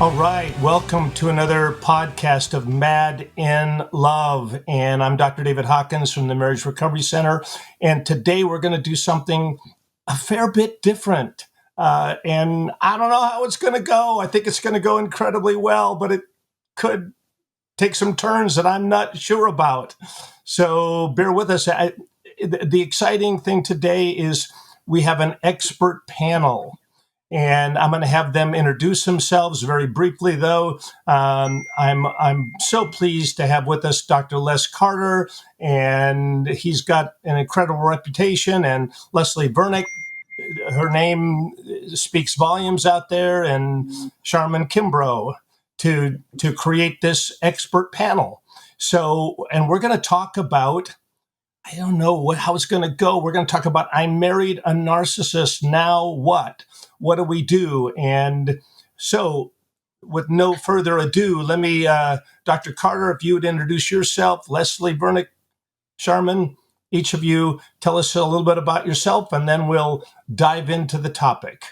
All right, welcome to another podcast of Mad in Love. And I'm Dr. David Hawkins from the Marriage Recovery Center. And today we're going to do something a fair bit different. And I don't know how it's going to go. I think it's going to go incredibly well, but it could take some turns that I'm not sure about. So bear with us. The exciting thing today is we have an expert panel. And I'm going to have them introduce themselves very briefly, though. I'm so pleased to have with us Dr. Les Carter, and he's got an incredible reputation. And Leslie Vernick, her name speaks volumes out there, and Sharmen Kimbrough to create this expert panel. So, and we're going to talk about, I don't know how it's going to go. We're going to talk about, I married a narcissist. Now what? What do we do? And so with no further ado, let me, Dr. Carter, if you would introduce yourself, Leslie Vernick, Sharmen, each of you tell us a little bit about yourself, and then we'll dive into the topic.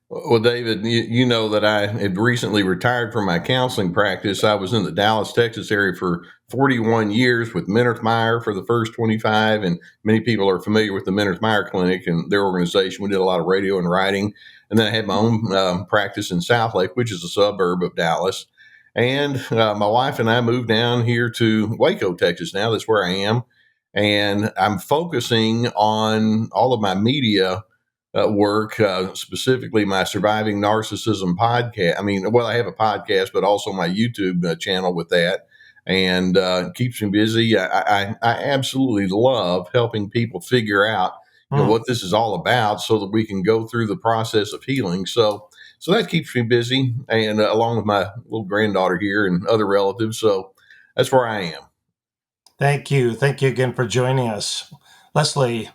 Well, David, you know that I had recently retired from my counseling practice. I was in the Dallas, Texas area for 41 years with Meyer for the first 25, and many people are familiar with the Meyer Clinic and their organization. We did a lot of radio and writing, and then I had my own practice in Southlake, which is a suburb of Dallas. And my wife and I moved down here to Waco, Texas now. That's where I am. And I'm focusing on all of my media work, specifically my Surviving Narcissism podcast. I have a podcast, but also my YouTube channel with that, and keeps me busy. I absolutely love helping people figure out what this is all about, so that we can go through the process of healing. So that keeps me busy, and along with my little granddaughter here and other relatives. So that's where I am. Thank you. Thank you again for joining us. Leslie.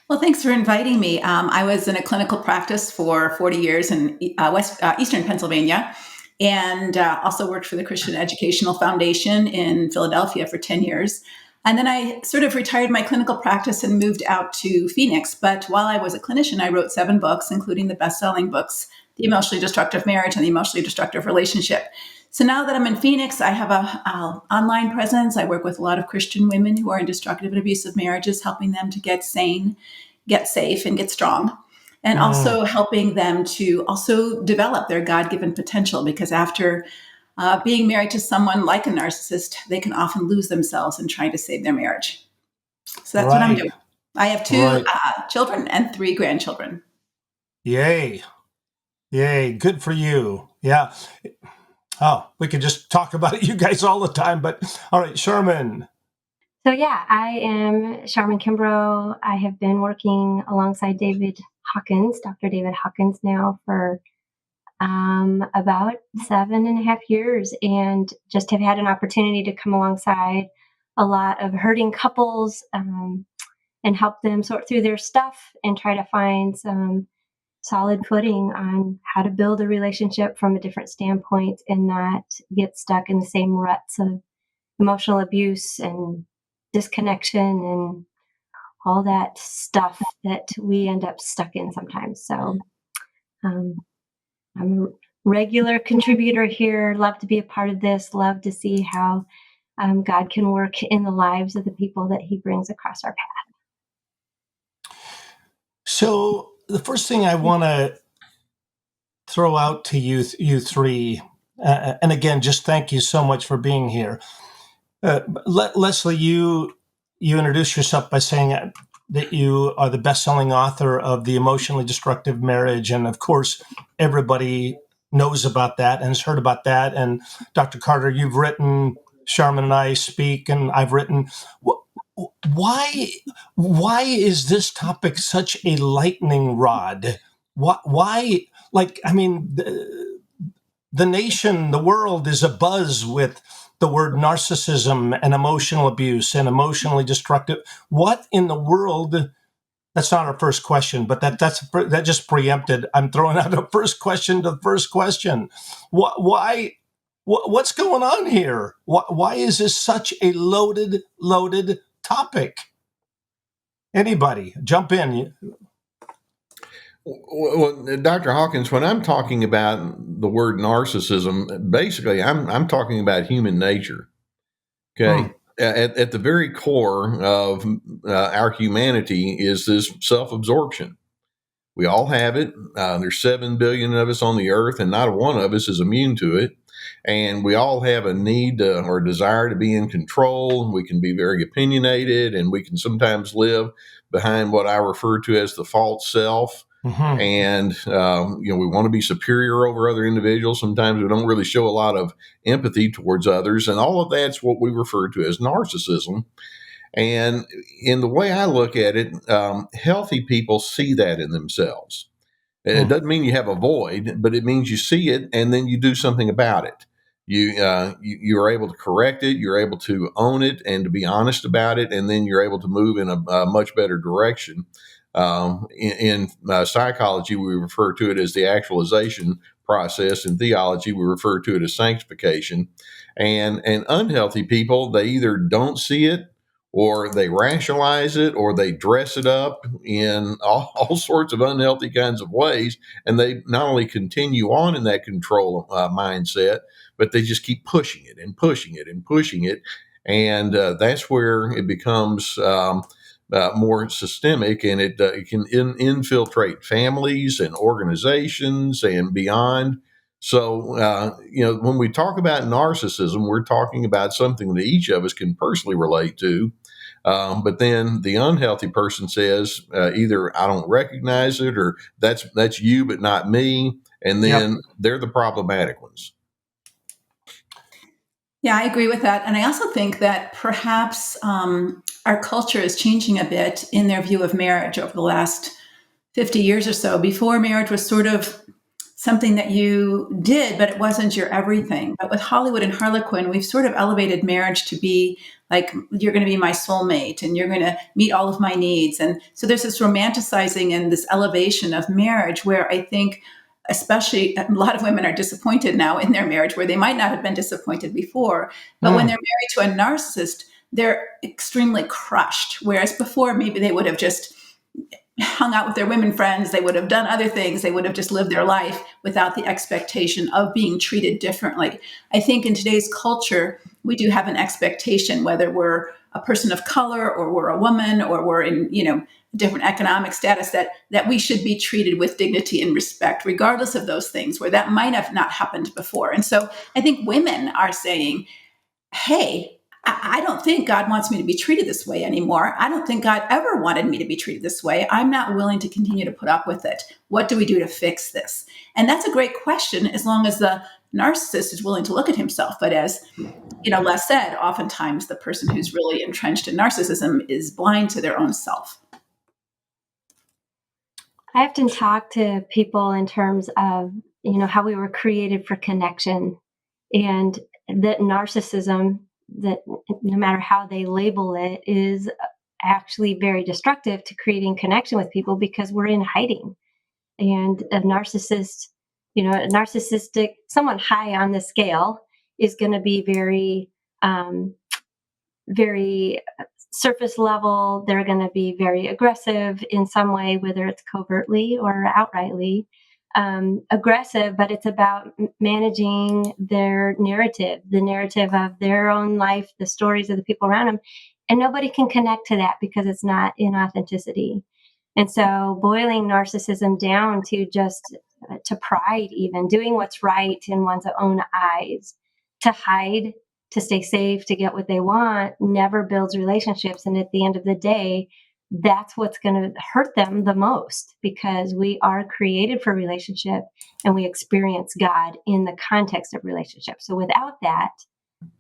Well, thanks for inviting me. I was in a clinical practice for 40 years in Eastern Pennsylvania, and also worked for the Christian Educational Foundation in Philadelphia for 10 years. And then I sort of retired my clinical practice and moved out to Phoenix. But while I was a clinician, I wrote 7 books, including the best-selling books, The Emotionally Destructive Marriage and The Emotionally Destructive Relationship. So now that I'm in Phoenix, I have a online presence. I work with a lot of Christian women who are in destructive and abusive marriages, helping them to get sane, get safe, and get strong. And also helping them to also develop their God-given potential, because after being married to someone like a narcissist, they can often lose themselves in trying to save their marriage. So that's what I'm doing. I have 2 children and 3 grandchildren. Yay. Yay. Good for you. Yeah. Oh, we could just talk about it, you guys, all the time. But all right, Sharmen. So yeah, I am Sharmen Kimbrough. I have been working alongside David Hawkins, Dr. David Hawkins, now for about 7.5 years, and just have had an opportunity to come alongside a lot of hurting couples and help them sort through their stuff and try to find some solid footing on how to build a relationship from a different standpoint and not get stuck in the same ruts of emotional abuse and disconnection and all that stuff that we end up stuck in sometimes. So I'm a regular contributor here. Love to be a part of this. Love to see how God can work in the lives of the people that he brings across our path. So the first thing I want to throw out to you three, and again, just thank you so much for being here. Leslie, you introduced yourself by saying that you are the best-selling author of The Emotionally Destructive Marriage, and of course, everybody knows about that and has heard about that. And Dr. Carter, you've written, Sharmen and I speak, and I've written. Why is this topic such a lightning rod? Why? The nation, the world is abuzz with the word narcissism and emotional abuse and emotionally destructive. What in the world? That's not our first question, but that just preempted. I'm throwing out a first question to the first question. Why? What's going on here? Why is this such a loaded topic? Anybody jump in? Well, Dr. Hawkins, when I'm talking about the word narcissism, basically, I'm talking about human nature. Okay. At the very core of our humanity is this self-absorption. We all have it. There's 7 billion of us on the earth, and not one of us is immune to it. And we all have a need or desire to be in control. We can be very opinionated, and we can sometimes live behind what I refer to as the false self. Mm-hmm. And, we want to be superior over other individuals. Sometimes we don't really show a lot of empathy towards others. And all of that's what we refer to as narcissism. And in the way I look at it, healthy people see that in themselves. It doesn't mean you have a void, but it means you see it and then you do something about it. You're able to correct it, you're able to own it and to be honest about it, and then you're able to move in a much better direction. In psychology, we refer to it as the actualization process. In theology, we refer to it as sanctification. And unhealthy people, they either don't see it, or they rationalize it, or they dress it up in all sorts of unhealthy kinds of ways. And they not only continue on in that control mindset, but they just keep pushing it and pushing it and pushing it. And that's where it becomes more systemic, and it can infiltrate families and organizations and beyond. So, when we talk about narcissism, we're talking about something that each of us can personally relate to. But then the unhealthy person says either I don't recognize it, or that's you, but not me. And then they're the problematic ones. Yeah, I agree with that. And I also think that perhaps our culture is changing a bit in their view of marriage over the last 50 years or so. Before, marriage was sort of something that you did, but it wasn't your everything. But with Hollywood and Harlequin, we've sort of elevated marriage to be like, you're going to be my soulmate and you're going to meet all of my needs. And so there's this romanticizing and this elevation of marriage where I think, especially a lot of women are disappointed now in their marriage where they might not have been disappointed before. But when they're married to a narcissist, they're extremely crushed. Whereas before, maybe they would have just hung out with their women friends, they would have done other things, they would have just lived their life without the expectation of being treated differently. I think in today's culture, we do have an expectation, whether we're a person of color or we're a woman or we're in, different economic status, that we should be treated with dignity and respect, regardless of those things, where that might have not happened before. And so I think women are saying, hey, I don't think God wants me to be treated this way anymore. I don't think God ever wanted me to be treated this way. I'm not willing to continue to put up with it. What do we do to fix this? And that's a great question, as long as the narcissist is willing to look at himself. But as Les said, oftentimes the person who's really entrenched in narcissism is blind to their own self. I often talk to people in terms of, how we were created for connection, and that narcissism, that no matter how they label it, is actually very destructive to creating connection with people, because we're in hiding. And a narcissist, a narcissistic, someone high on the scale is going to be very, very surface level. They're going to be very aggressive in some way, whether it's covertly or outrightly. Aggressive, but it's about managing their narrative, the narrative of their own life, the stories of the people around them. And nobody can connect to that because it's not in authenticity. And so boiling narcissism down to just to pride, even doing what's right in one's own eyes, to hide, to stay safe, to get what they want, never builds relationships. And at the end of the day, that's what's going to hurt them the most, because we are created for relationship and we experience God in the context of relationship. So without that,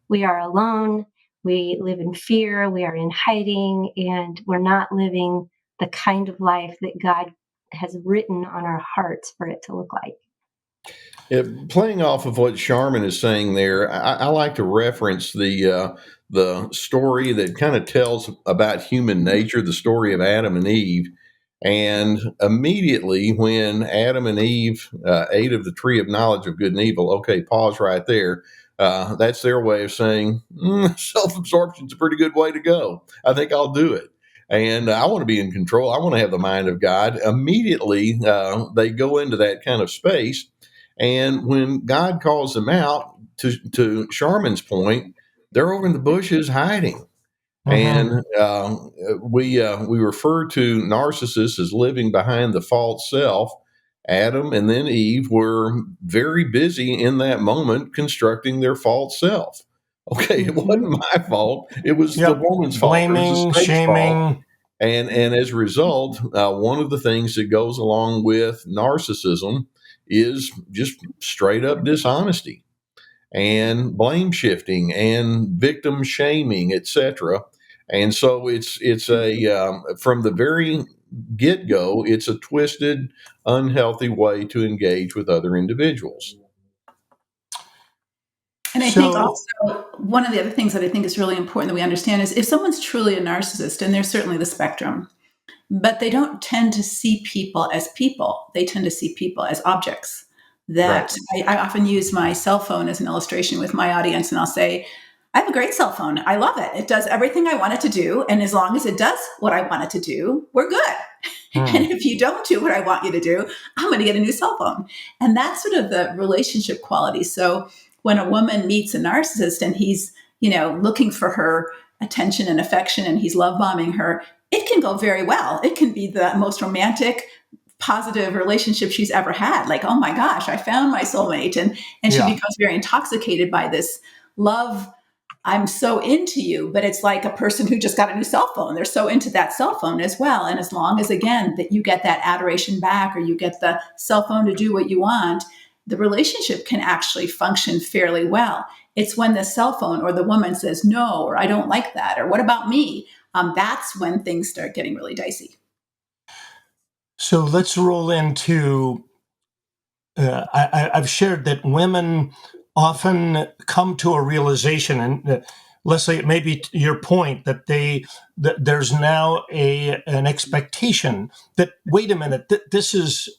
we are alone, we live in fear, we are in hiding, and we're not living the kind of life that God has written on our hearts for it to look like. Yeah, playing off of what Sharmen is saying there, I like to reference the story that kind of tells about human nature, the story of Adam and Eve. And immediately when Adam and Eve ate of the tree of knowledge of good and evil, okay, pause right there. That's their way of saying self-absorption is a pretty good way to go. I think I'll do it. And I want to be in control. I want to have the mind of God. Immediately, they go into that kind of space. And when God calls them out, to Sharman's point, they're over in the bushes hiding. Mm-hmm. And we refer to narcissists as living behind the false self. Adam and then Eve were very busy in that moment constructing their false self. Okay, it Mhm. wasn't my fault. It was the Yep. woman's fault. It was the Blaming, snake's fault. shaming. And as a result, one of the things that goes along with narcissism is just straight up dishonesty and blame shifting and victim shaming, etc. And so it's a from the very get go, it's a twisted, unhealthy way to engage with other individuals. And I think So, also one of the other things that I think is really important that we understand is if someone's truly a narcissist, and there's certainly the spectrum, but they don't tend to see people as people. They tend to see people as objects. Right. I often use my cell phone as an illustration with my audience, and I'll say, I have a great cell phone. I love it. It does everything I want it to do. And as long as it does what I want it to do, we're good. And hmm, if you don't do what I want you to do, I'm going to get a new cell phone. And that's sort of the relationship quality. So when a woman meets a narcissist and he's, looking for her attention and affection and he's love bombing her, it can go very well. It can be the most romantic, positive relationship she's ever had. Like, oh my gosh, I found my soulmate. And she yeah. becomes very intoxicated by this love. I'm so into you, but it's like a person who just got a new cell phone. They're so into that cell phone as well. And as long as, again, that you get that adoration back or you get the cell phone to do what you want, the relationship can actually function fairly well. It's when the cell phone or the woman says, no, or I don't like that, or what about me? That's when things start getting really dicey. So let's roll into. I've shared that women often come to a realization, and Leslie, it may be your point that there's now an expectation that wait a minute, this is.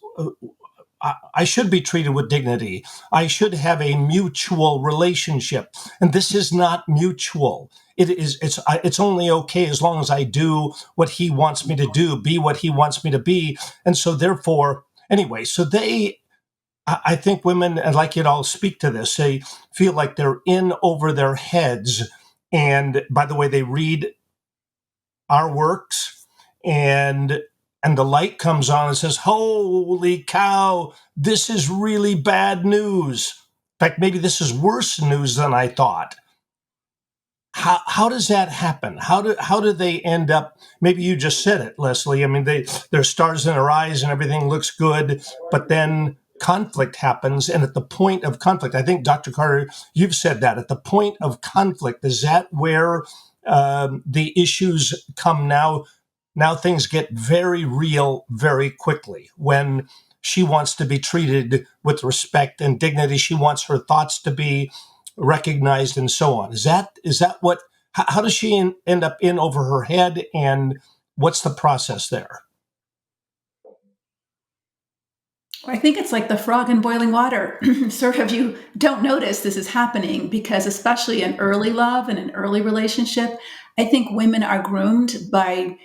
I should be treated with dignity. I should have a mutual relationship, and this is not mutual. It's only okay as long as I do what he wants me to do, be what he wants me to be, and so therefore, anyway. So I think women, and like you'd all speak to this, they feel like they're in over their heads, and by the way, they read our works and the light comes on and says, holy cow, this is really bad news. In fact, maybe this is worse news than I thought. How does that happen? How do they end up? Maybe you just said it, Leslie. I mean, there's stars in their eyes and everything looks good, but then conflict happens, and at the point of conflict, I think Dr. Carter, you've said that at the point of conflict, is that where the issues come now? Now things get very real very quickly when she wants to be treated with respect and dignity. She wants her thoughts to be recognized and so on. Is that what? How does she end up in over her head, and what's the process there? I think it's like the frog in boiling water. Sort of you don't notice this is happening because, especially in early love and an early relationship, I think women are groomed by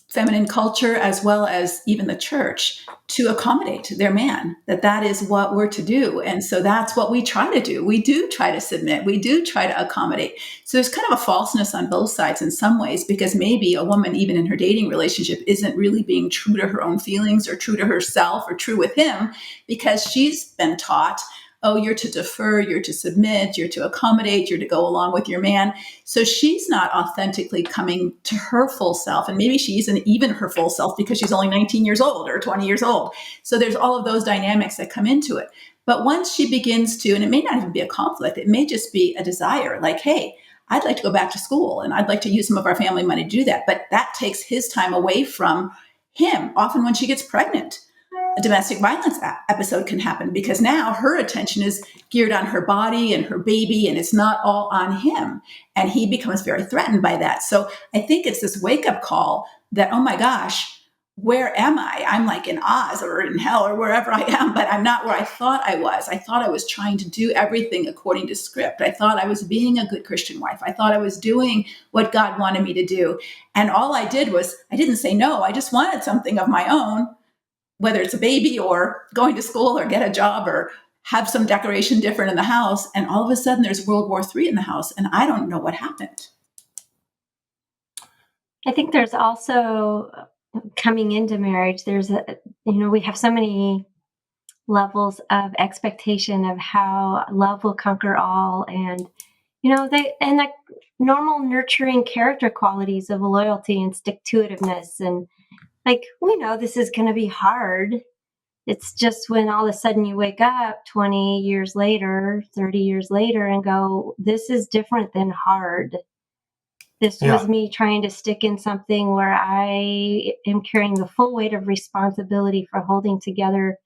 feminine culture as well as even the church to accommodate their man, that is what we're to do. And so that's what we try to do. We do try to submit, we do try to accommodate. So there's kind of a falseness on both sides in some ways, because maybe a woman, even in her dating relationship, isn't really being true to her own feelings or true to herself or true with him, because she's been taught, oh, you're to defer, you're to submit, you're to accommodate, you're to go along with your man. So she's not authentically coming to her full self. And maybe she isn't even her full self because she's only 19 years old or 20 years old. So there's all of those dynamics that come into it. But once she begins to, and it may not even be a conflict, it may just be a desire like, hey, I'd like to go back to school and I'd like to use some of our family money to do that. But that takes his time away from him. Often when she gets pregnant, a domestic violence episode can happen because now her attention is geared on her body and her baby, and it's not all on him. And he becomes very threatened by that. So I think it's this wake up call that, oh my gosh, where am I? I'm like in Oz or in hell or wherever I am, but I'm not where I thought I was. I thought I was trying to do everything according to script. I thought I was being a good Christian wife. I thought I was doing what God wanted me to do. And all I did was, I didn't say no. I just wanted something of my own, whether it's a baby or going to school or get a job or have some decoration different in the house, and all of a sudden there's World War III in the house, and I don't know what happened. I think there's also coming into marriage, we have so many levels of expectation of how love will conquer all, and the normal nurturing character qualities of loyalty and stick-to-itiveness, and we know this is going to be hard. It's just when all of a sudden you wake up 20 years later, 30 years later, and go, this is different than hard. This was me trying to stick in something where I am carrying the full weight of responsibility for holding together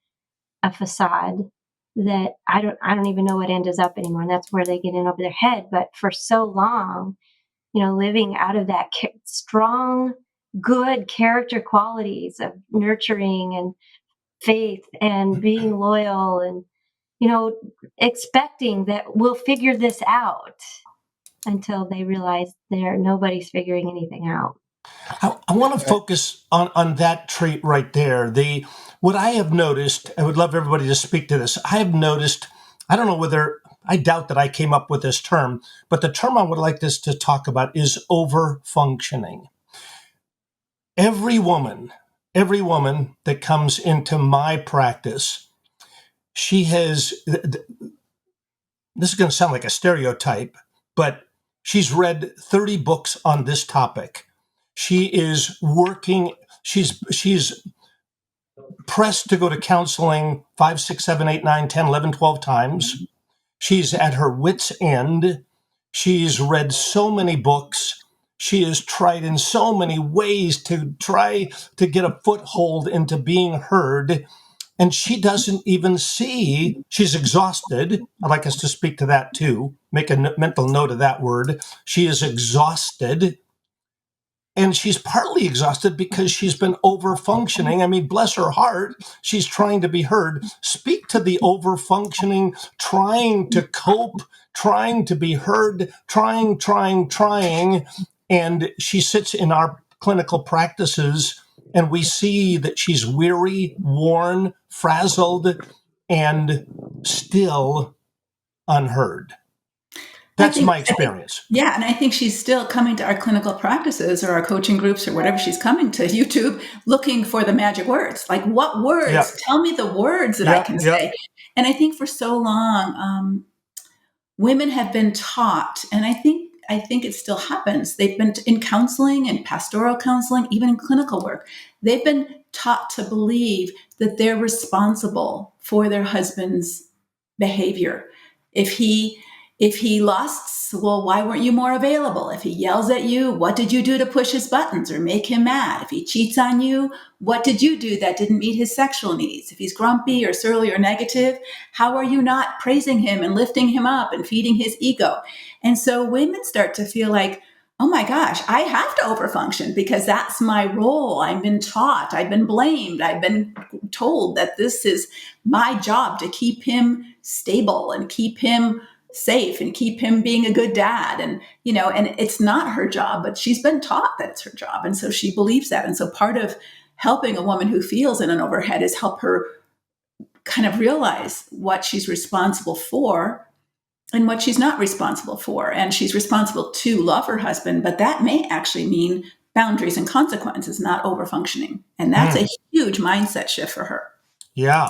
a facade that I don't even know what end is up anymore. And that's where they get in over their head. But for so long, living out of that strong, good character qualities of nurturing and faith and being loyal and, expecting that we'll figure this out, until they realize nobody's figuring anything out. I want to focus on that trait right there. What I have noticed, I would love everybody to speak to this. I have noticed, I don't know whether, I doubt that I came up with this term, but the term I would like this to talk about is over-functioning. Every woman that comes into my practice, she has, this is going to sound like a stereotype, but she's read 30 books on this topic. She is working, she's pressed to go to counseling 5, 6, 7, 8, 9, 10, 11, 12 times. She's at her wit's end. She's read so many books. She has tried in so many ways to try to get a foothold into being heard. And she doesn't even see, she's exhausted. I'd like us to speak to that too. Make a mental note of that word. She is exhausted. And she's partly exhausted because she's been over-functioning. I mean, bless her heart, she's trying to be heard. Speak to the over-functioning, trying to cope, trying to be heard, trying. And she sits in our clinical practices, and we see that she's weary, worn, frazzled, and still unheard. That's my experience. And I think she's still coming to our clinical practices or our coaching groups or whatever. She's coming to YouTube looking for the magic words. Like, what words? Yep. Tell me the words that I can say. And I think for so long, women have been taught, and I think it still happens. They've been in counseling and pastoral counseling, even in clinical work. They've been taught to believe that they're responsible for their husband's behavior. If he lusts, well, why weren't you more available? If he yells at you, what did you do to push his buttons or make him mad? If he cheats on you, what did you do that didn't meet his sexual needs? If he's grumpy or surly or negative, how are you not praising him and lifting him up and feeding his ego? And so women start to feel like, oh my gosh, I have to overfunction because that's my role. I've been taught, I've been blamed, I've been told that this is my job to keep him stable and keep him safe and keep him being a good dad. And, and it's not her job, but she's been taught that it's her job. And so she believes that. And so part of helping a woman who feels in an overhead is help her kind of realize what she's responsible for and what she's not responsible for. And she's responsible to love her husband, but that may actually mean boundaries and consequences, not overfunctioning. And that's a huge mindset shift for her. Yeah.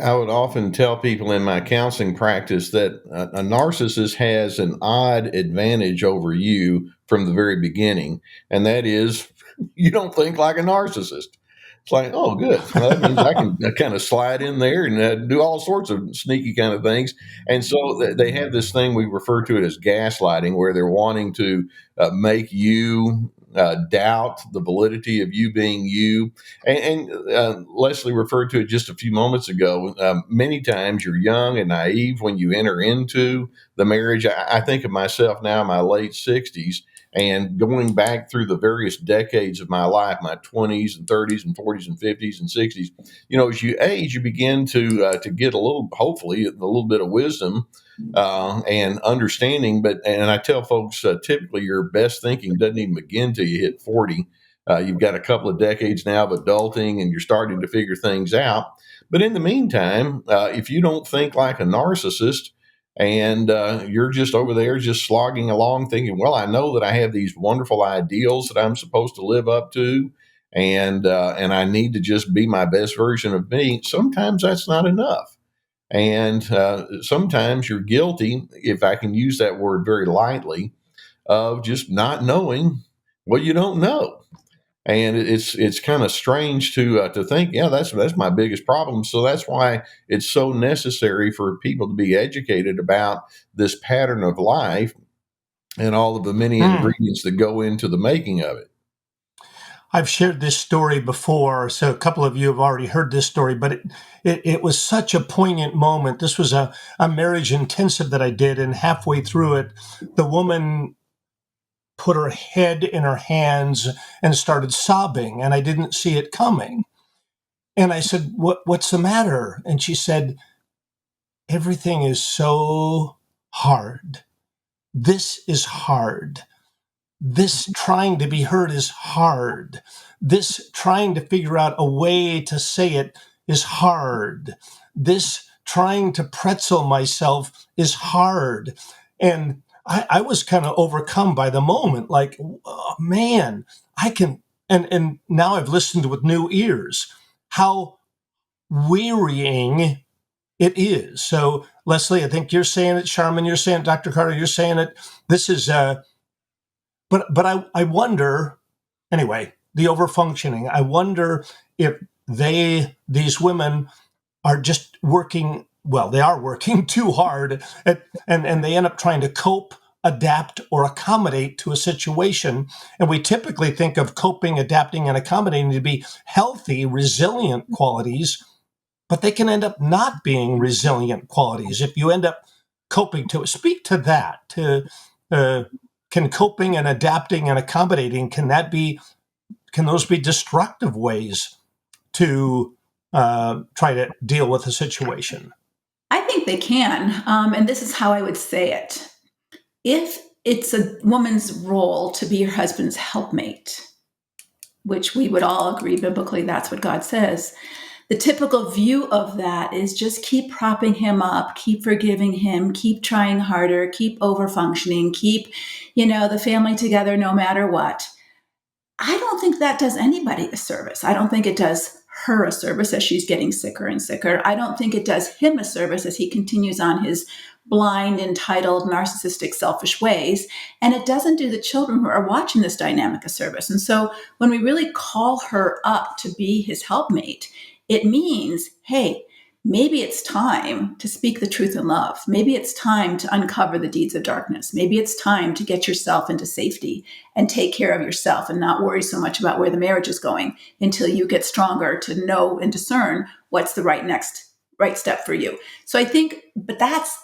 I would often tell people in my counseling practice that a narcissist has an odd advantage over you from the very beginning, and that is you don't think like a narcissist. It's like, oh, good. Well, that means I can kind of slide in there and do all sorts of sneaky kind of things. And so they have this thing, we refer to it as gaslighting, where they're wanting to make you doubt the validity of you being you. And Leslie referred to it just a few moments ago. Many times you're young and naive when you enter into the marriage. I think of myself now in my late 60s and going back through the various decades of my life, my 20s and 30s and 40s and 50s and 60s. As you age, you begin to get hopefully a little bit of wisdom and understanding. And I tell folks, typically your best thinking doesn't even begin till you hit 40. You've got a couple of decades now of adulting and you're starting to figure things out. But in the meantime, if you don't think like a narcissist and you're just over there just slogging along thinking, well, I know that I have these wonderful ideals that I'm supposed to live up to, and I need to just be my best version of me, sometimes that's not enough. And sometimes you're guilty, if I can use that word very lightly, of just not knowing what you don't know. And it's kind of strange to think, yeah, that's my biggest problem. So that's why it's so necessary for people to be educated about this pattern of life and all of the many ingredients that go into the making of it. I've shared this story before, so a couple of you have already heard this story, but it was such a poignant moment. This was a marriage intensive that I did, and halfway through it, the woman put her head in her hands and started sobbing, and I didn't see it coming. And I said, what's the matter? And she said, everything is so hard. This is hard. This trying to be heard is hard. This trying to figure out a way to say it is hard. This trying to pretzel myself is hard. And I was kind of overcome by the moment, like, oh, man, I can, and now I've listened with new ears, how wearying it is. So, Leslie, I think you're saying it, Sharmen, you're saying it, Dr. Carter, you're saying it. This is, but I wonder, anyway, the overfunctioning, I wonder if these women are just working, well, they are working too hard and they end up trying to cope, adapt, or accommodate to a situation. And we typically think of coping, adapting, and accommodating to be healthy, resilient qualities, but they can end up not being resilient qualities if you end up coping to it. Speak to that, can coping and adapting and accommodating, can those be destructive ways to try to deal with a situation? I think they can. And this is how I would say it. If it's a woman's role to be your husband's helpmate, which we would all agree biblically, that's what God says, the typical view of that is just keep propping him up, keep forgiving him, keep trying harder, keep overfunctioning, keep, the family together no matter what. I don't think that does anybody a service. I don't think it does her a service as she's getting sicker and sicker. I don't think it does him a service as he continues on his blind, entitled, narcissistic, selfish ways. And it doesn't do the children who are watching this dynamic a service. And so when we really call her up to be his helpmate, it means, hey, maybe it's time to speak the truth in love. Maybe it's time to uncover the deeds of darkness. Maybe it's time to get yourself into safety and take care of yourself and not worry so much about where the marriage is going until you get stronger to know and discern what's the right step for you. So I think, but that's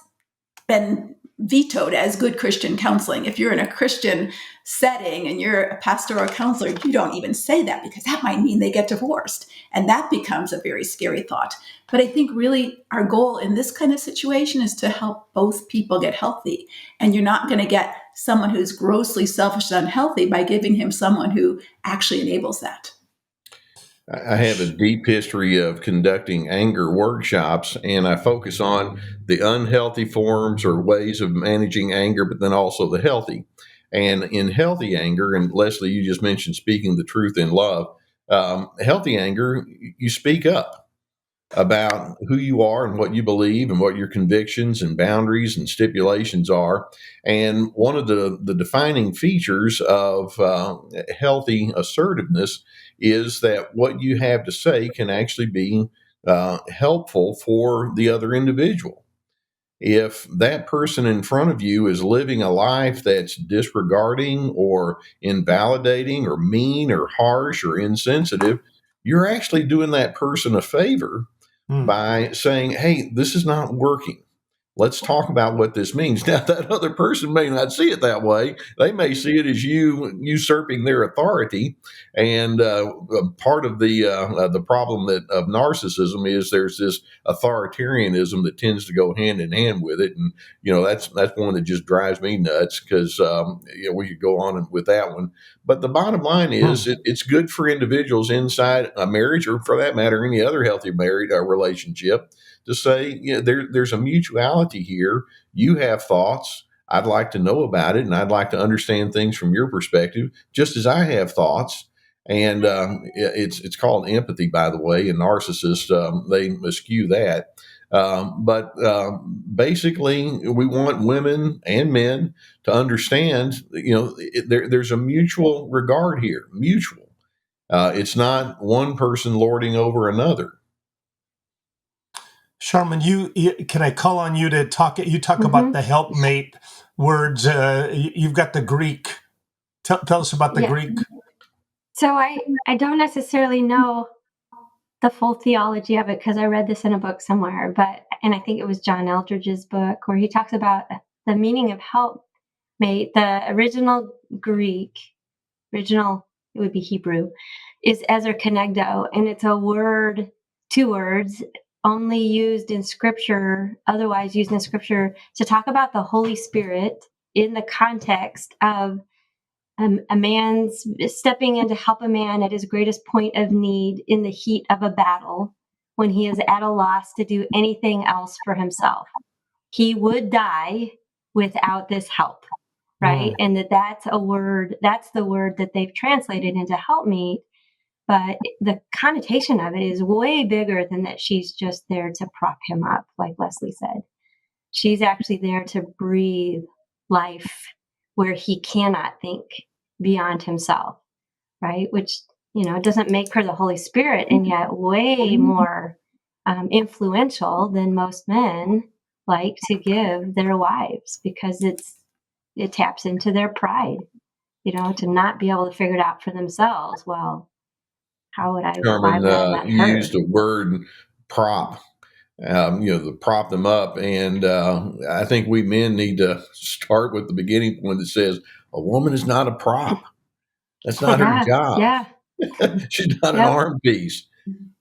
been vetoed as good Christian counseling. If you're in a Christian setting and you're a pastoral counselor, you don't even say that because that might mean they get divorced. And that becomes a very scary thought. But I think really our goal in this kind of situation is to help both people get healthy. And you're not going to get someone who's grossly selfish and unhealthy by giving him someone who actually enables that. I have a deep history of conducting anger workshops, and I focus on the unhealthy forms or ways of managing anger, but then also the healthy. And in healthy anger, and Leslie, you just mentioned speaking the truth in love, healthy anger, you speak up about who you are and what you believe and what your convictions and boundaries and stipulations are. And one of the defining features of healthy assertiveness is that what you have to say can actually be helpful for the other individual. If that person in front of you is living a life that's disregarding or invalidating or mean or harsh or insensitive, you're actually doing that person a favor by saying, hey, this is not working. Let's talk about what this means. Now, that other person may not see it that way. They may see it as you usurping their authority. And part of the problem of narcissism is there's this authoritarianism that tends to go hand in hand with it. And that's one that just drives me nuts, because we could go on with that one. But the bottom line is it's good for individuals inside a marriage, or for that matter, any other healthy married relationship, to say, there's a mutuality here. You have thoughts. I'd like to know about it, and I'd like to understand things from your perspective, just as I have thoughts. And it's called empathy, by the way. And narcissists, they eschew that. But basically, we want women and men to understand, there's a mutual regard here, mutual. It's not one person lording over another. Sharmen, can I call on you to talk? You talk about the helpmate words. You've got the Greek. Tell us about the Greek. So I don't necessarily know the full theology of it, because I read this in a book somewhere, and I think it was John Eldridge's book, where he talks about the meaning of helpmate. The original Greek, it would be Hebrew, is ezer kenegdo, and it's a word, 2 words, only used in Scripture, otherwise used in Scripture, to talk about the Holy Spirit in the context of a man's stepping in to help a man at his greatest point of need in the heat of a battle, when he is at a loss to do anything else for himself. He would die without this help, right? And that's the word that they've translated into helpmeet. But the connotation of it is way bigger than that she's just there to prop him up, like Leslie said. She's actually there to breathe life where he cannot think beyond himself, right? Which, doesn't make her the Holy Spirit, and yet way more influential than most men like to give their wives, because it taps into their pride, to not be able to figure it out for themselves. Well, how would I? Sharmen, you used the word prop. To prop them up, and I think we men need to start with the beginning point that says a woman is not a prop. That's not her job. Yeah. She's not an arm piece.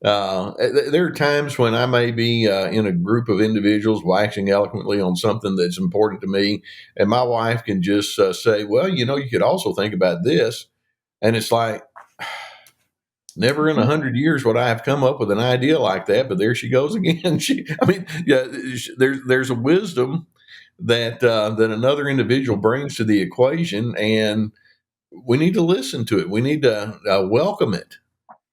There are times when I may be in a group of individuals waxing eloquently on something that's important to me, and my wife can just say, well, you could also think about this. And it's like, never in 100 years would I have come up with an idea like that, but there she goes again. There's a wisdom that another individual brings to the equation, and we need to listen to it. We need to welcome it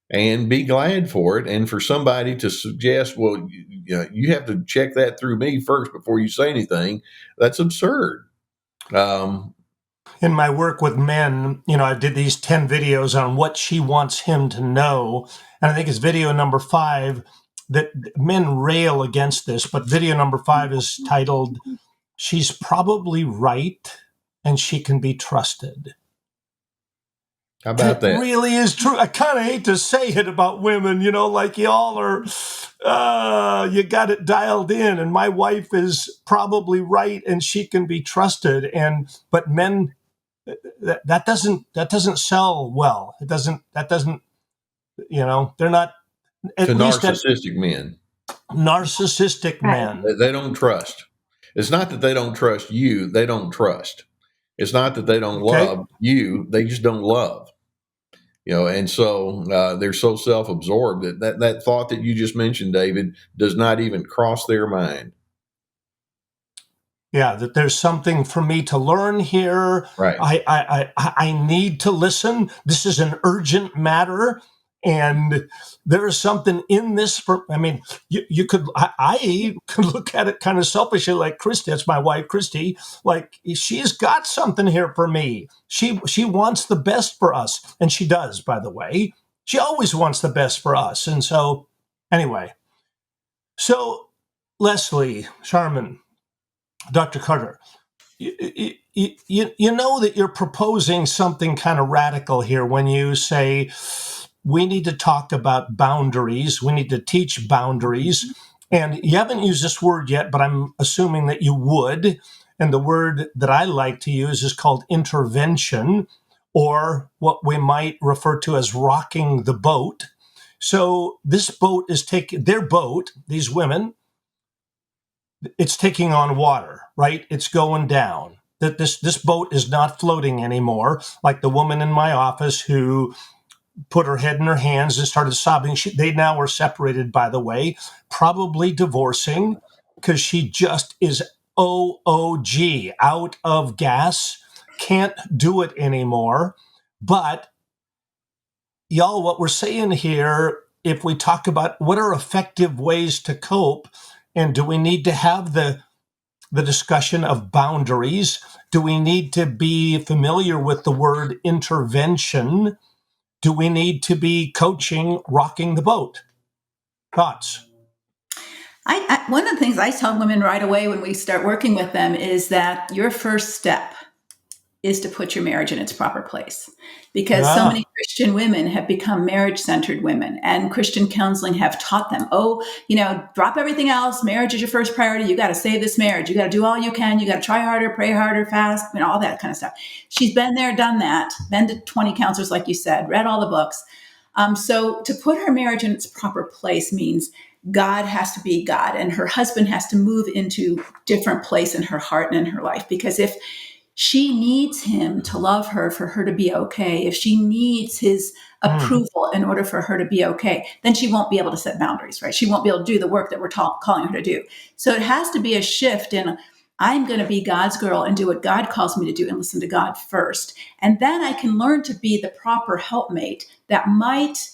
and be glad for it. And for somebody to suggest, well, you have to check that through me first before you say anything, that's absurd. In my work with men, I did these 10 videos on what she wants him to know. And I think it's video number 5 that men rail against this. But video number 5 is titled, "She's Probably Right and She Can Be Trusted." How about that? It really is true. I kind of hate to say it about women, like y'all are, you got it dialed in, and my wife is probably right and she can be trusted. But men, that doesn't sell well. They're not, at to least narcissistic men. Narcissistic men. They don't trust. It's not that they don't trust you. They don't trust. It's not that they don't love you. They just don't love. And so they're so self-absorbed that thought that you just mentioned, David, does not even cross their mind. Yeah, that there's something for me to learn here. Right. I need to listen. This is an urgent matter, and there is something in this. You could. I could look at it kind of selfishly, like Christy. That's my wife, Christy. Like, she's got something here for me. She wants the best for us, and she does. By the way, she always wants the best for us. And so, anyway, Leslie, Sharmen, Dr. Carter, you know that you're proposing something kind of radical here when you say we need to talk about boundaries. We need to teach boundaries. And you haven't used this word yet, but I'm assuming that you would. And the word that I like to use is called intervention, or what we might refer to as rocking the boat. So this boat is taking their boat, these women, it's taking on water, right? It's going down. That this boat is not floating anymore, like the woman in my office who put her head in her hands and started sobbing. They now are separated, by the way, probably divorcing because she just is OOG, out of gas, can't do it anymore. But y'all, what we're saying here, if we talk about what are effective ways to cope, and do we need to have the discussion of boundaries? Do we need to be familiar with the word intervention? Do we need to be coaching, rocking the boat? Thoughts? One of the things I tell women right away when we start working with them is that your first step is to put your marriage in its proper place. Because so Yeah. many Christian women have become marriage-centered women, and Christian counseling have taught them, drop everything else. Marriage is your first priority. You got to save this marriage. You got to do all you can. You got to try harder, pray harder, fast, all that kind of stuff. She's been there, done that, been to 20 counselors, like you said, read all the books. So to put her marriage in its proper place means God has to be God, and her husband has to move into different place in her heart and in her life. Because if she needs him to love her for her to be okay, if she needs his approval in order for her to be okay, then she won't be able to set boundaries, right? She won't be able to do the work that we're calling her to do. So it has to be a shift in, I'm going to be God's girl and do what God calls me to do and listen to God first. And then I can learn to be the proper helpmate that might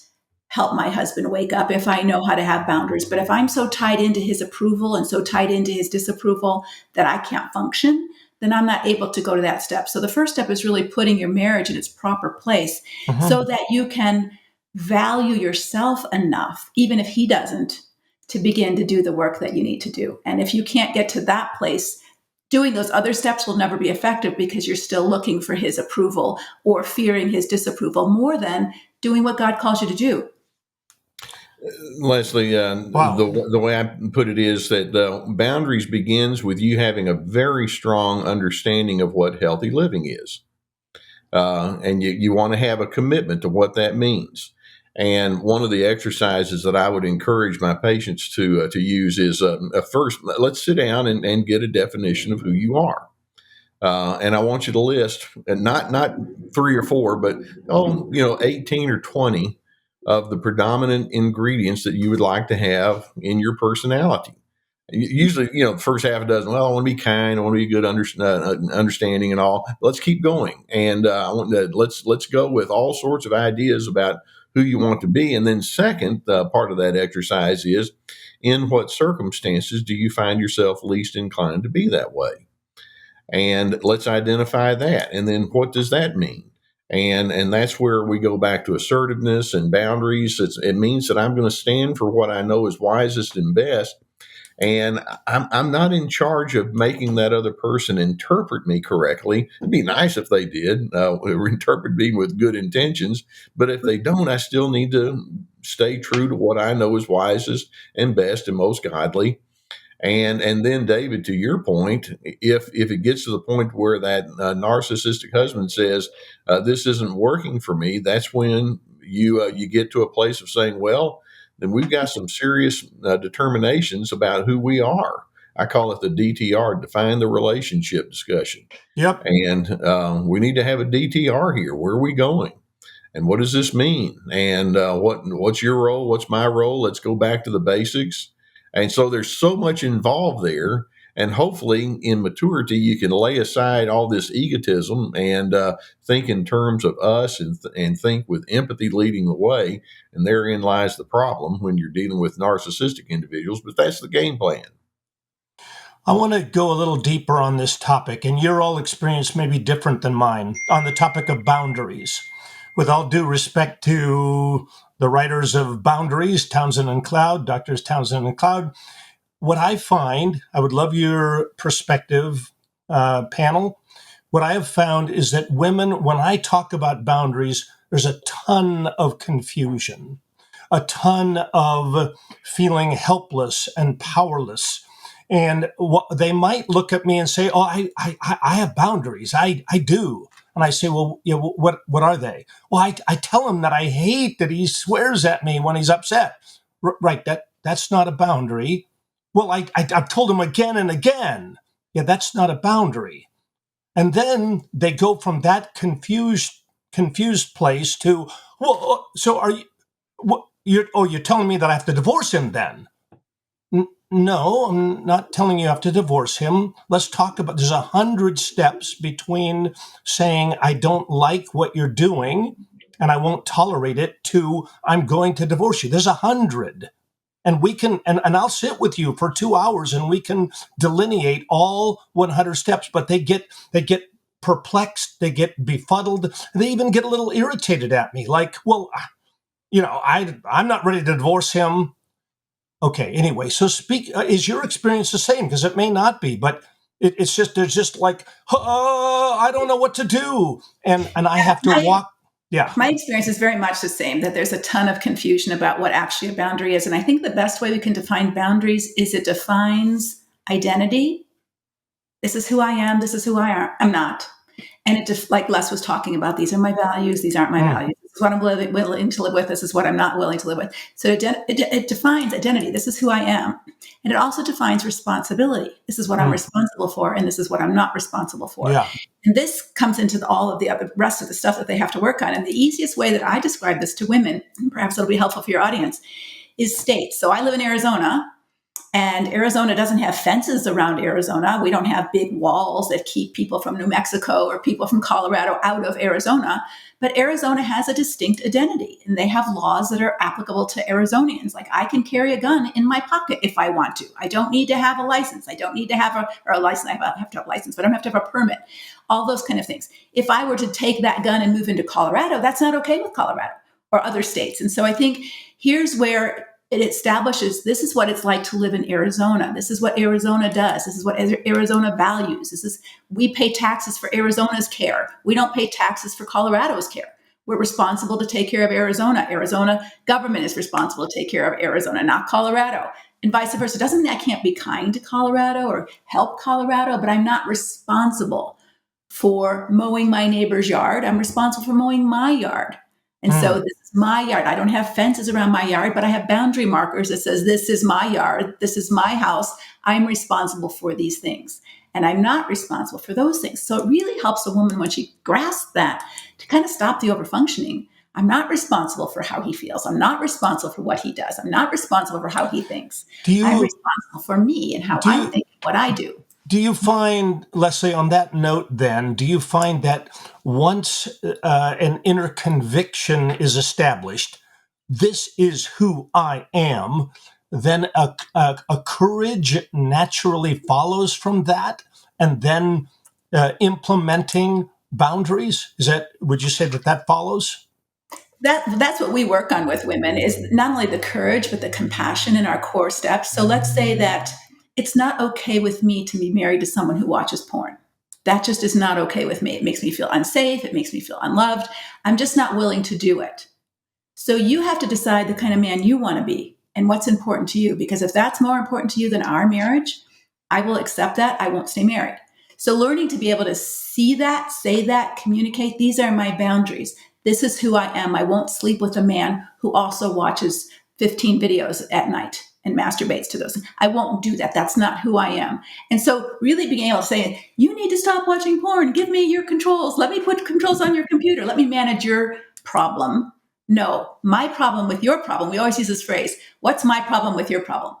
help my husband wake up if I know how to have boundaries. But if I'm so tied into his approval and so tied into his disapproval that I can't function, then I'm not able to go to that step. So the first step is really putting your marriage in its proper place so that you can value yourself enough, even if he doesn't, to begin to do the work that you need to do. And if you can't get to that place, doing those other steps will never be effective because you're still looking for his approval or fearing his disapproval more than doing what God calls you to do. Leslie, Wow. the way I put it is that boundaries begins with you having a very strong understanding of what healthy living is. And you want to have a commitment to what that means. And one of the exercises that I would encourage my patients to use is first, let's sit down and get a definition of who you are. And I want you to list, and not 3 or 4, but 18 or 20 of the predominant ingredients that you would like to have in your personality. Usually, the first half a dozen. Well, I want to be kind. I want to be good, understanding, and all. Let's keep going, and let's go with all sorts of ideas about who you want to be. And then, second part of that exercise is, in what circumstances do you find yourself least inclined to be that way? And let's identify that. And then, what does that mean? And that's where we go back to assertiveness and boundaries. It means that I'm going to stand for what I know is wisest and best. And I'm not in charge of making that other person interpret me correctly. It'd be nice if they did, or interpret me with good intentions. But if they don't, I still need to stay true to what I know is wisest and best and most godly. And then, David, to your point, if it gets to the point where that narcissistic husband says this isn't working for me, that's when you get to a place of saying, well, then we've got some serious determinations about who we are. I call it the DTR, define the relationship discussion. Yep. And we need to have a DTR here. Where are we going? And what does this mean? And what's your role? What's my role? Let's go back to the basics. And so there's so much involved there. And hopefully in maturity, you can lay aside all this egotism and think in terms of us and think with empathy leading the way. And therein lies the problem when you're dealing with narcissistic individuals. But that's the game plan. I want to go a little deeper on this topic, and your all experience may be different than mine on the topic of boundaries. With all due respect to the writers of Boundaries, Townsend and Cloud, Doctors Townsend and Cloud, what I find, I would love your perspective, panel. What I have found is that women, when I talk about boundaries, there's a ton of confusion. a ton of feeling helpless and powerless. And they might look at me and say, "Oh, I have boundaries. I do." And I say, "Well, yeah, what are they?" Well, I tell him that I hate that he swears at me when he's upset. Right. That's not a boundary. Well, I've told him again and again. Yeah, that's not a boundary. And then they go from that confused place to, well, so are you? You're telling me that I have to divorce him then? No, I'm not telling you have to divorce him. Let's talk about, there's 100 steps between saying I don't like what you're doing and I won't tolerate it to I'm going to divorce you. There's 100. And we can, and I'll sit with you for 2 hours and we can delineate all 100 steps, but they get perplexed, they get befuddled, they even get a little irritated at me. Like, well, I'm not ready to divorce him. Okay, anyway, so is your experience the same? Because it may not be, but it's just, there's just like, I don't know what to do. And I have to walk. Yeah. My experience is very much the same, that there's a ton of confusion about what actually a boundary is. And I think the best way we can define boundaries is it defines identity. This is who I am. This is who I'm not. And like Les was talking about, these are my values. These aren't my values. This is what I'm willing to live with. This is what I'm not willing to live with. So it defines identity. This is who I am. And it also defines responsibility. This is what I'm responsible for. And this is what I'm not responsible for. Yeah. And this comes into all of the other rest of the stuff that they have to work on. And the easiest way that I describe this to women, and perhaps it'll be helpful for your audience, is states. So I live in Arizona. And Arizona doesn't have fences around Arizona. We don't have big walls that keep people from New Mexico or people from Colorado out of Arizona. But Arizona has a distinct identity, and they have laws that are applicable to Arizonians. Like, I can carry a gun in my pocket if I want to. I don't need to have a license. I don't need to have a license. I have to have a license, but I don't have to have a permit. All those kind of things. If I were to take that gun and move into Colorado, that's not okay with Colorado or other states. And so I think here's where it establishes, this is what it's like to live in Arizona. This is what Arizona does. This is what Arizona values. We pay taxes for Arizona's care. We don't pay taxes for Colorado's care. We're responsible to take care of Arizona. Arizona government is responsible to take care of Arizona, not Colorado. And vice versa. Doesn't mean I can't be kind to Colorado or help Colorado, but I'm not responsible for mowing my neighbor's yard. I'm responsible for mowing my yard. And so this is my yard. I don't have fences around my yard, but I have boundary markers that says, this is my yard. This is my house. I'm responsible for these things. And I'm not responsible for those things. So it really helps a woman when she grasps that to kind of stop the overfunctioning. I'm not responsible for how he feels. I'm not responsible for what he does. I'm not responsible for how he thinks. I'm responsible for me and how I think, what I do. Do you find, let's say on that note then, do you find that once an inner conviction is established, this is who I am, then a courage naturally follows from that, and then implementing boundaries? Would you say that follows? That's what we work on with women, is not only the courage, but the compassion in our core steps. So let's say that it's not okay with me to be married to someone who watches porn. That just is not okay with me. It makes me feel unsafe. It makes me feel unloved. I'm just not willing to do it. So you have to decide the kind of man you want to be and what's important to you. Because if that's more important to you than our marriage, I will accept that. I won't stay married. So learning to be able to see that, say that, communicate, these are my boundaries. This is who I am. I won't sleep with a man who also watches 15 videos at night and masturbates to those. I won't do that. That's not who I am. And so really being able to say, you need to stop watching porn. Give me your controls. Let me put controls on your computer. Let me manage your problem. No, my problem with your problem. We always use this phrase, what's my problem with your problem?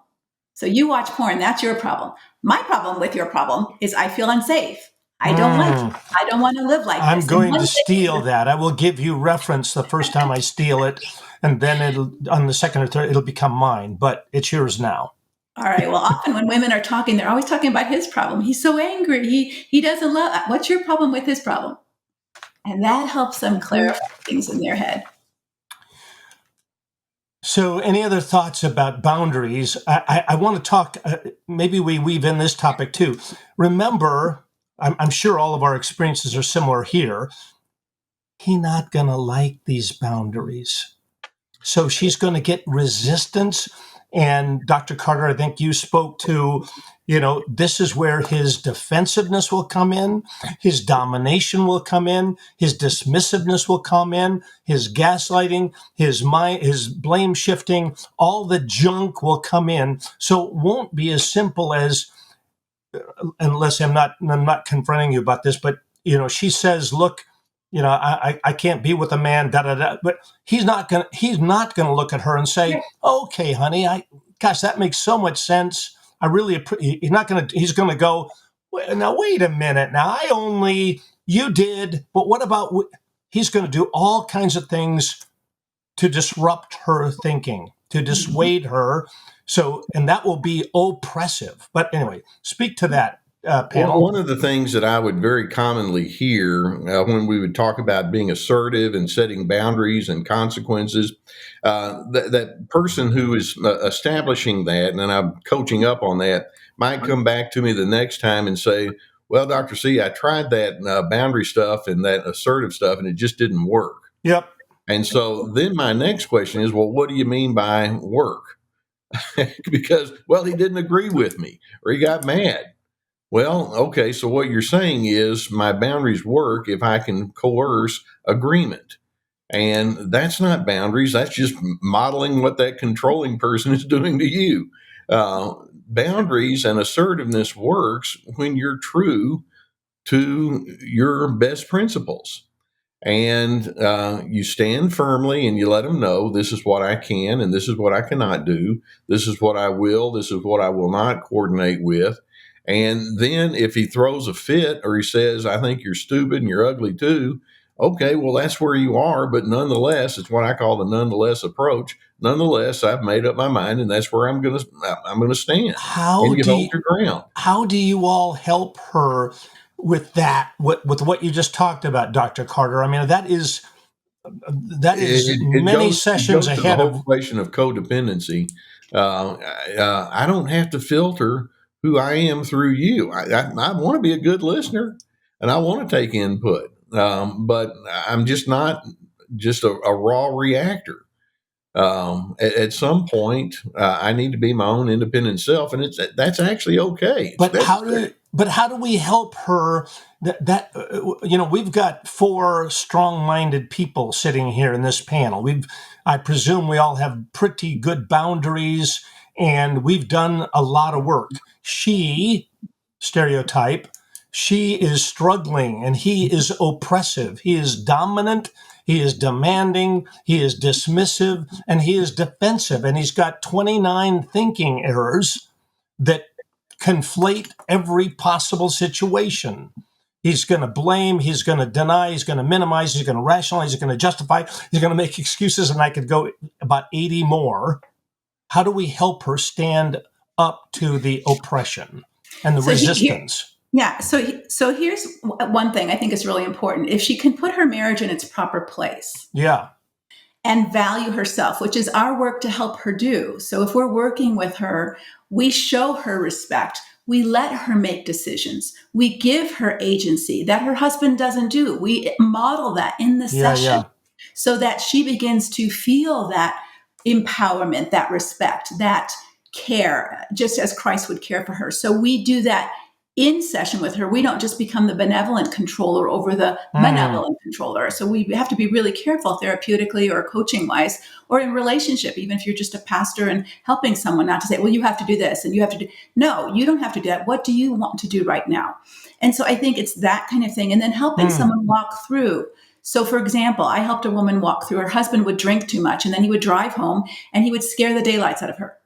So you watch porn, that's your problem. My problem with your problem is I feel unsafe. I don't like it. I don't want to live like this. I'm going to steal that. I will give you reference the first time I steal it, and then on the second or third, it'll become mine, but it's yours now. All right. Well, often when women are talking, they're always talking about his problem. He's so angry. He doesn't love. What's your problem with his problem? And that helps them clarify things in their head. So any other thoughts about boundaries? I want to talk, maybe we weave in this topic too. Remember, I'm sure all of our experiences are similar here. He not going to like these boundaries. So she's going to get resistance. And Dr. Carter, I think you spoke to, this is where his defensiveness will come in, his domination will come in, his dismissiveness will come in, his gaslighting, his blame shifting, all the junk will come in. So it won't be as simple as, unless I'm not confronting you about this, but she says, look, I can't be with a man, da da da. But he's not gonna look at her and say, okay, honey, gosh, that makes so much sense. I really he's gonna go, now wait a minute, now you did, but what about? He's gonna do all kinds of things to disrupt her thinking, to dissuade her. So, and that will be oppressive. But anyway, speak to that, panel. Well, one of the things that I would very commonly hear when we would talk about being assertive and setting boundaries and consequences, that person who is establishing that, and then I'm coaching up on that, might come back to me the next time and say, well, Dr. C, I tried that boundary stuff and that assertive stuff, and it just didn't work. Yep. And so then my next question is, well, what do you mean by work? Because, well, he didn't agree with me or he got mad. Well, okay, so what you're saying is my boundaries work if I can coerce agreement. And that's not boundaries. That's just modeling what that controlling person is doing to you. Boundaries and assertiveness works when you're true to your best principles. And you stand firmly and you let them know this is what I can and this is what I cannot do. This is what I will. This is what I will not coordinate with. And then if he throws a fit or he says, I think you're stupid and you're ugly too, okay, well, that's where you are. But nonetheless, it's what I call the nonetheless approach. Nonetheless, I've made up my mind and that's where I'm going to stand. And you hold your ground. How do you all help her with that, with what you just talked about, Dr. Carter? I mean, that is many sessions ahead the of whole question of codependency. I don't have to filter who I am through you. I want to be a good listener and I want to take input, but I'm just not just a raw reactor. At some point, I need to be my own independent self, and that's actually okay. But how do we help her? We've got 4 strong-minded people sitting here in this panel. I presume we all have pretty good boundaries, and we've done a lot of work. Stereotype, she is struggling, and he is oppressive. He is dominant. He is demanding, he is dismissive, and he is defensive. And he's got 29 thinking errors that conflate every possible situation. He's going to blame, he's going to deny, he's going to minimize, he's going to rationalize, he's going to justify, he's going to make excuses, and I could go about 80 more. How do we help her stand up to the oppression and the resistance? So here's one thing I think is really important. If she can put her marriage in its proper place. Yeah. And value herself, which is our work to help her do. So if we're working with her, we show her respect. We let her make decisions. We give her agency that her husband doesn't do. We model that in the session so that she begins to feel that empowerment, that respect, that care, just as Christ would care for her. So we do that in session with her. We don't just become the benevolent controller over the malevolent controller. So we have to be really careful therapeutically or coaching wise, or in relationship, even if you're just a pastor and helping someone, not to say, well, you have to do this and you have to do. No, you don't have to do that. What do you want to do right now? And so I think it's that kind of thing. And then helping someone walk through. So for example, I helped a woman walk through. Her husband would drink too much and then he would drive home and he would scare the daylights out of her.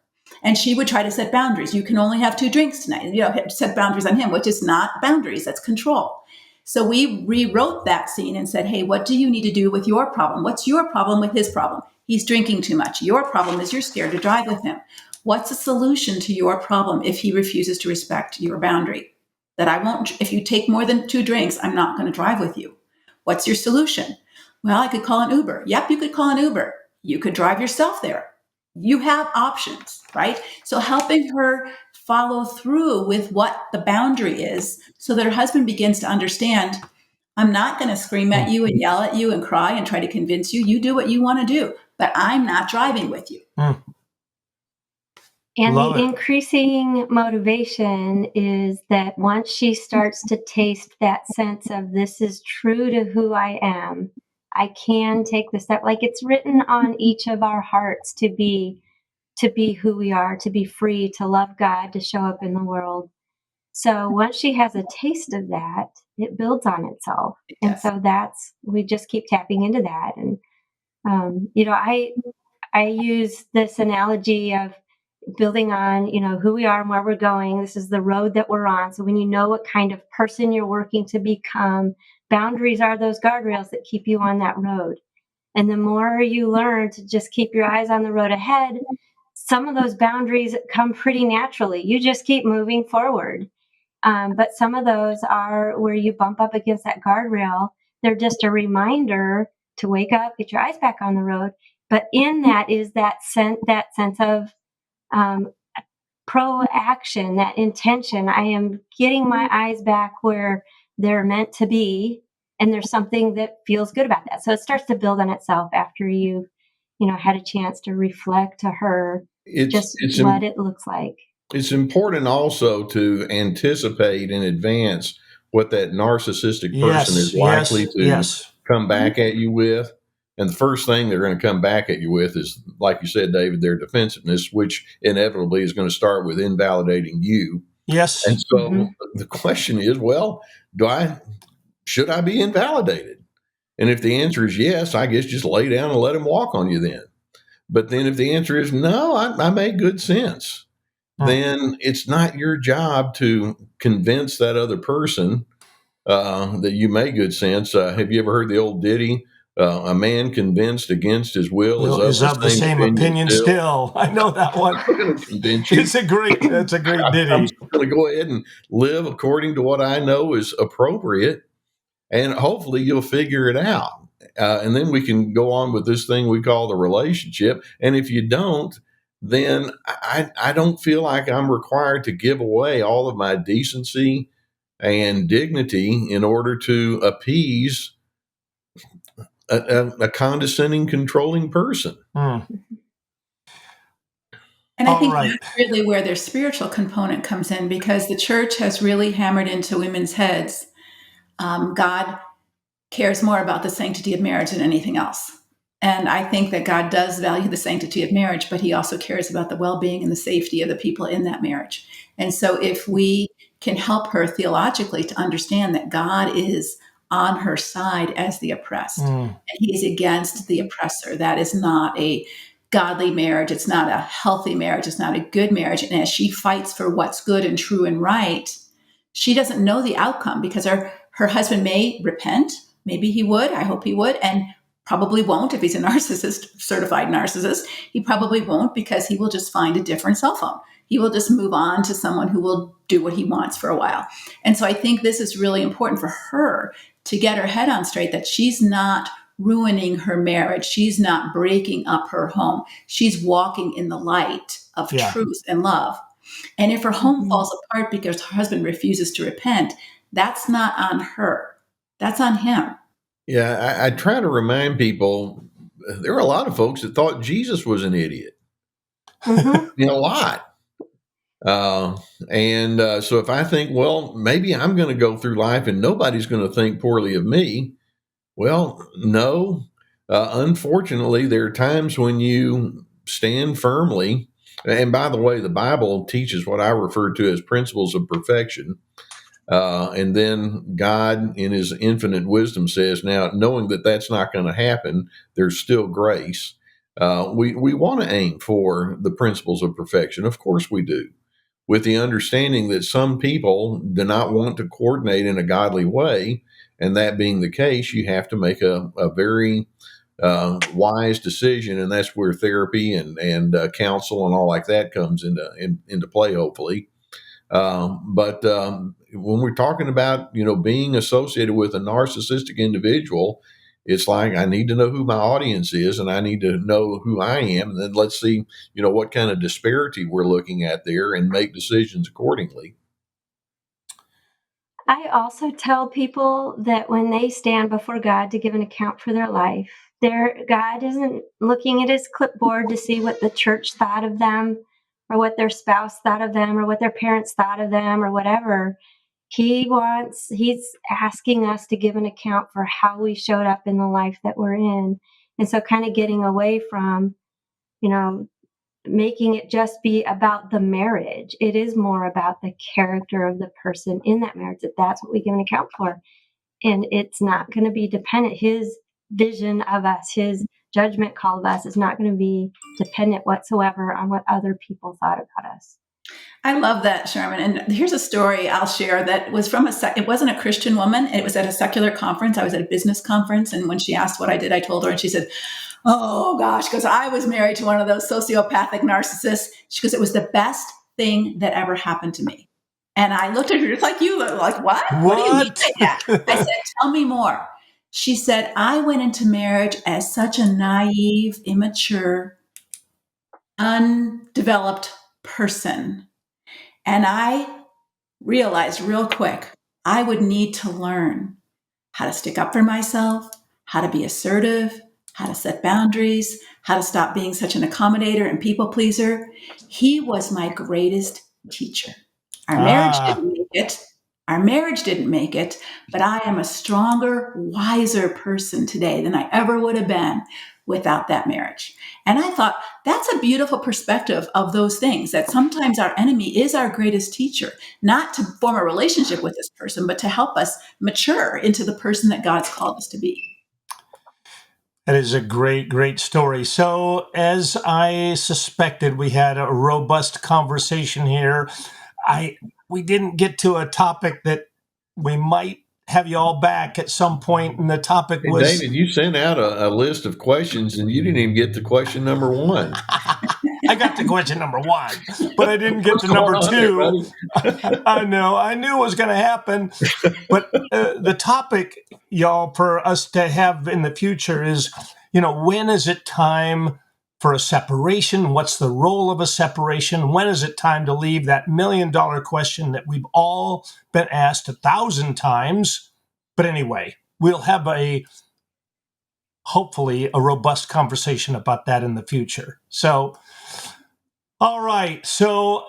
And she would try to set boundaries. You can only have 2 drinks tonight. Set boundaries on him, which is not boundaries. That's control. So we rewrote that scene and said, hey, what do you need to do with your problem? What's your problem with his problem? He's drinking too much. Your problem is you're scared to drive with him. What's the solution to your problem if he refuses to respect your boundary? That I won't, if you take more than 2 drinks, I'm not going to drive with you. What's your solution? Well, I could call an Uber. Yep, you could call an Uber. You could drive yourself there. You have options, right? So helping her follow through with what the boundary is so that her husband begins to understand, I'm not going to scream at you and yell at you and cry and try to convince you. You do what you want to do. but I'm not driving with you. And Love the it. increasing motivation is that once she starts to taste that sense of this is true to who I am, I can take the step. Like it's written on each of our hearts to be who we are, to be free, to love God, to show up in the world. So once she has a taste of that, it builds on itself. And Yes. so we just keep tapping into that. And, I use this analogy of building on, who we are and where we're going. This is the road that we're on. So when you know what kind of person you're working to become, boundaries are those guardrails that keep you on that road. And the more you learn to just keep your eyes on the road ahead, some of those boundaries come pretty naturally. You just keep moving forward. But some of those are where you bump up against that guardrail. They're just a reminder to wake up, get your eyes back on the road. But in that is that sense of pro-action, that intention. I am getting my eyes back where they're meant to be, and there's something that feels good about that. So it starts to build on itself after you've, had a chance to reflect to her just It's what it looks like. It's important also to anticipate in advance what that narcissistic person is Yes, likely yes, to yes. come back at you with. And the first thing they're going to come back at you with is, like you said, David, their defensiveness, which inevitably is going to start with invalidating you. And Yes. so the question is, well, should I be invalidated? And if the answer is yes, I guess just lay down and let him walk on you then. But then if the answer is no, I made good sense, then it's not your job to convince that other person that you made good sense. Have you ever heard the old ditty? A man convinced against his will is of the Of the same same opinion opinion still. still. I know that one. I'm going to convince you. It's a great I'm ditty. just going to go ahead and live according to what I know is appropriate, and hopefully you'll figure it out. And then we can go on with this thing we call the relationship. And if you don't, then I don't feel like I'm required to give away all of my decency and dignity in order to appease a condescending, controlling person. Mm. And I All think right. that's really where their spiritual component comes in, because the church has really hammered into women's heads. God cares more about the sanctity of marriage than anything else. And I think that God does value the sanctity of marriage, but he also cares about the well-being and the safety of the people in that marriage. And so if we can help her theologically to understand that God is on her side as the oppressed, and he is against the oppressor, that is not a godly marriage. It's not a healthy marriage. It's not a good marriage. And as she fights for what's good and true and right, she doesn't know the outcome, because her husband may repent. Maybe he would. I hope he would. And probably won't if he's a narcissist, certified narcissist. He probably won't, because he will just find a different cell phone. He will just move on to someone who will do what he wants for a while. And so I think this is really important for her to get her head on straight, that she's not ruining her marriage. She's not breaking up her home. She's walking in the light of truth and love. And if her home falls apart because her husband refuses to repent, that's not on her. That's on him. Yeah, I try to remind people there are a lot of folks that thought Jesus was an idiot. A lot. So if I think, well, maybe I'm going to go through life and nobody's going to think poorly of me. Well, no. Unfortunately, there are times when you stand firmly. And by the way, the Bible teaches what I refer to as principles of perfection. And then God, in his infinite wisdom, says, now, knowing that that's not going to happen, there's still grace. We want to aim for the principles of perfection. Of course we do, with the understanding that some people do not want to coordinate in a godly way. And that being the case, you have to make a very wise decision. And that's where therapy and counsel and all like that comes into play, hopefully. But when we're talking about, being associated with a narcissistic individual, it's like I need to know who my audience is and I need to know who I am. And then let's see, what kind of disparity we're looking at there and make decisions accordingly. I also tell people that when they stand before God to give an account for their life, God isn't looking at his clipboard to see what the church thought of them or what their spouse thought of them or what their parents thought of them or whatever. He's asking us to give an account for how we showed up in the life that we're in. And so kind of getting away from, making it just be about the marriage. It is more about the character of the person in that marriage, that's what we give an account for. And it's not going to be dependent. His vision of us, his judgment call of us is not going to be dependent whatsoever on what other people thought about us. I love that, Sharmen. And here's a story I'll share that was from it wasn't a Christian woman. It was at a secular conference. I was at a business conference. And when she asked what I did, I told her, and she said, oh gosh, because I was married to one of those sociopathic narcissists. She goes, it was the best thing that ever happened to me. And I looked at her just like you, like, what? What do you mean by that? I said, tell me more. She said, I went into marriage as such a naive, immature, undeveloped person. And I realized real quick, I would need to learn how to stick up for myself, how to be assertive, how to set boundaries, how to stop being such an accommodator and people pleaser. He was my greatest teacher. Our marriage didn't make it. Our marriage didn't make it, but I am a stronger, wiser person today than I ever would have been without that marriage. And I thought that's a beautiful perspective of those things, that sometimes our enemy is our greatest teacher, not to form a relationship with this person, but to help us mature into the person that God's called us to be. That is a great, great story. So as I suspected, we had a robust conversation here. We didn't get to a topic that we might have you all back at some point, and the topic was... David, you sent out a list of questions, and you didn't even get to question number one. I got to question number one, but I didn't get to number two. I know. I knew it was going to happen. But the topic, y'all, for us to have in the future is, when is it time for a separation? What's the role of a separation? When is it time to leave? That $1 million question that we've all been asked 1,000 times. But anyway, we'll have hopefully a robust conversation about that in the future. So, all right. So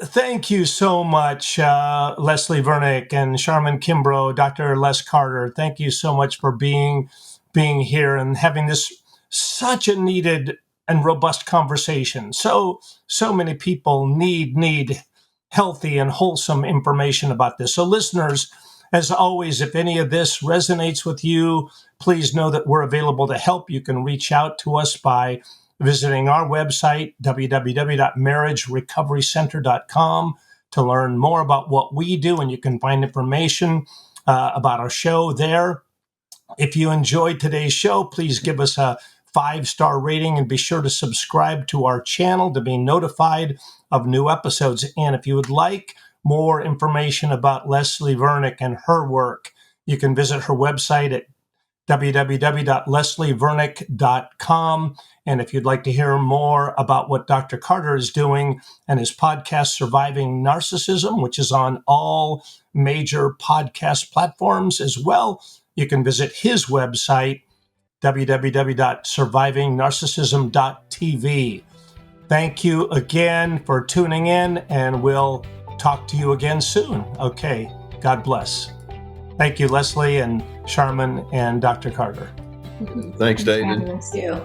thank you so much, Leslie Vernick and Sharmen Kimbrough, Dr. Les Carter. Thank you so much for being here and having this such a needed and robust conversation. So many people need healthy and wholesome information about this. So listeners, as always, if any of this resonates with you, please know that we're available to help. You can reach out to us by visiting our website, www.marriagerecoverycenter.com, to learn more about what we do, and you can find information about our show there. If you enjoyed today's show, please give us a 5-star rating and be sure to subscribe to our channel to be notified of new episodes. And if you would like more information about Leslie Vernick and her work, you can visit her website at www.leslievernick.com. And if you'd like to hear more about what Dr. Carter is doing and his podcast, Surviving Narcissism, which is on all major podcast platforms as well, you can visit his website, www.survivingnarcissism.tv. Thank you again for tuning in, and we'll talk to you again soon. Okay, God bless. Thank you, Leslie and Sharmen and Dr. Carter. Thanks, David. Thank you.